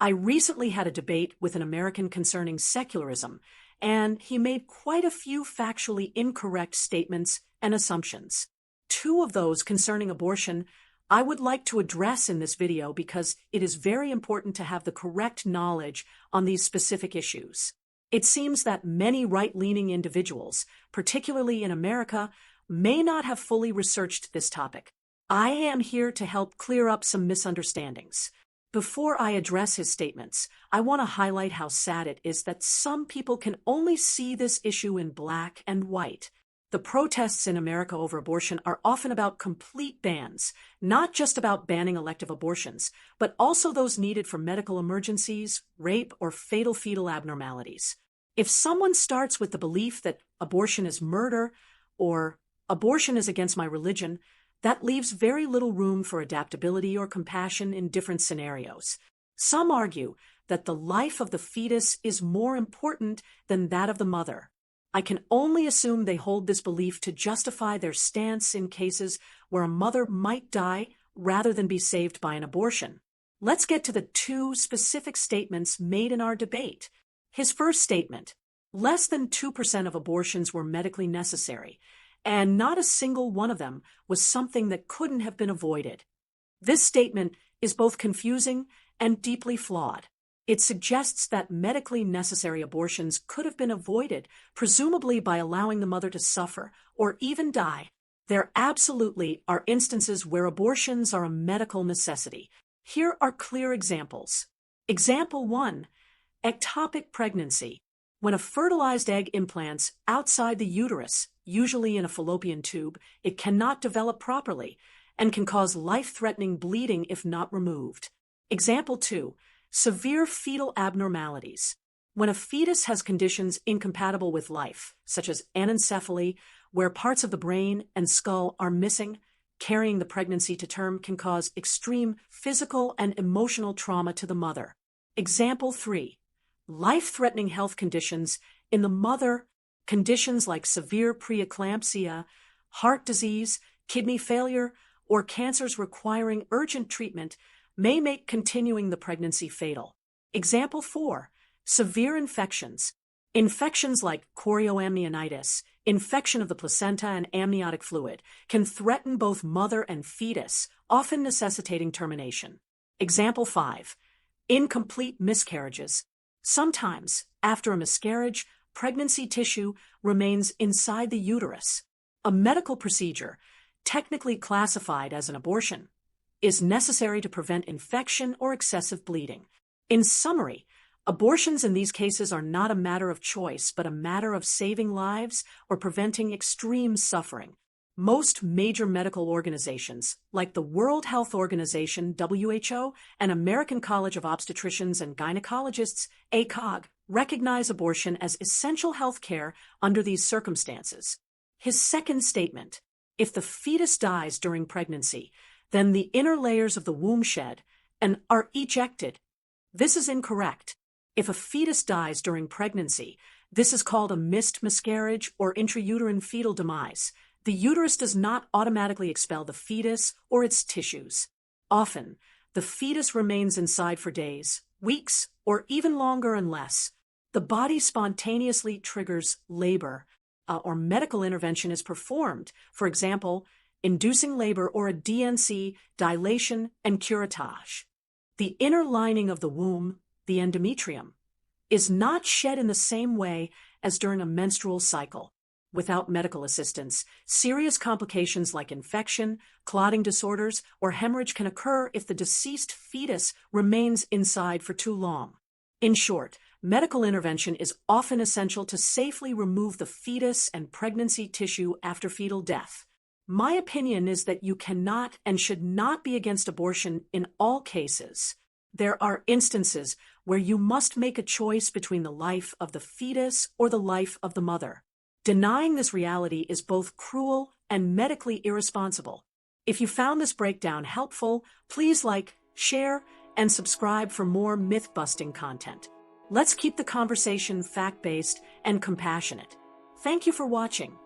I recently had a debate with an American concerning secularism, and he made quite a few factually incorrect statements and assumptions. Two of those concerning abortion I would like to address in this video because it is very important to have the correct knowledge on these specific issues. It seems that many right-leaning individuals, particularly in America, may not have fully researched this topic. I am here to help clear up some misunderstandings. Before I address his statements, I want to highlight how sad it is that some people can only see this issue in black and white. The protests in America over abortion are often about complete bans, not just about banning elective abortions, but also those needed for medical emergencies, rape, or fatal fetal abnormalities. If someone starts with the belief that abortion is murder or abortion is against my religion, that leaves very little room for adaptability or compassion in different scenarios. Some argue that the life of the fetus is more important than that of the mother. I can only assume they hold this belief to justify their stance in cases where a mother might die rather than be saved by an abortion. Let's get to the two specific statements made in our debate. His first statement: less than 2% of abortions were medically necessary, and not a single one of them was something that couldn't have been avoided. This statement is both confusing and deeply flawed. It suggests that medically necessary abortions could have been avoided, presumably by allowing the mother to suffer or even die. There absolutely are instances where abortions are a medical necessity. Here are clear examples. Example 1, ectopic pregnancy. When a fertilized egg implants outside the uterus, usually in a fallopian tube, it cannot develop properly and can cause life-threatening bleeding if not removed. Example 2, severe fetal abnormalities. When a fetus has conditions incompatible with life, such as anencephaly, where parts of the brain and skull are missing, carrying the pregnancy to term can cause extreme physical and emotional trauma to the mother. Example 3, life-threatening health conditions in the mother. Conditions like severe preeclampsia, heart disease, kidney failure, or cancers requiring urgent treatment may make continuing the pregnancy fatal. Example 4, severe infections. Infections like chorioamnionitis, infection of the placenta and amniotic fluid, can threaten both mother and fetus, often necessitating termination. Example 5, incomplete miscarriages. Sometimes, after a miscarriage, pregnancy tissue remains inside the uterus. A medical procedure, technically classified as an abortion, is necessary to prevent infection or excessive bleeding. In summary, abortions in these cases are not a matter of choice, but a matter of saving lives or preventing extreme suffering. Most major medical organizations, like the World Health Organization, WHO, and American College of Obstetricians and Gynecologists, ACOG, recognize abortion as essential health care under these circumstances. His second statement: if the fetus dies during pregnancy, then the inner layers of the womb shed and are ejected. This is incorrect. If a fetus dies during pregnancy, this is called a missed miscarriage or intrauterine fetal demise. The uterus does not automatically expel the fetus or its tissues. Often, the fetus remains inside for days, weeks, or even longer unless the body spontaneously triggers labor or medical intervention is performed, for example, inducing labor or a DNC, dilation and curettage. The inner lining of the womb, the endometrium, is not shed in the same way as during a menstrual cycle. Without medical assistance, serious complications like infection, clotting disorders, or hemorrhage can occur if the deceased fetus remains inside for too long. In short, medical intervention is often essential to safely remove the fetus and pregnancy tissue after fetal death. My opinion is that you cannot and should not be against abortion in all cases. There are instances where you must make a choice between the life of the fetus or the life of the mother. Denying this reality is both cruel and medically irresponsible. If you found this breakdown helpful, please like, share, and subscribe for more myth-busting content. Let's keep the conversation fact-based and compassionate. Thank you for watching.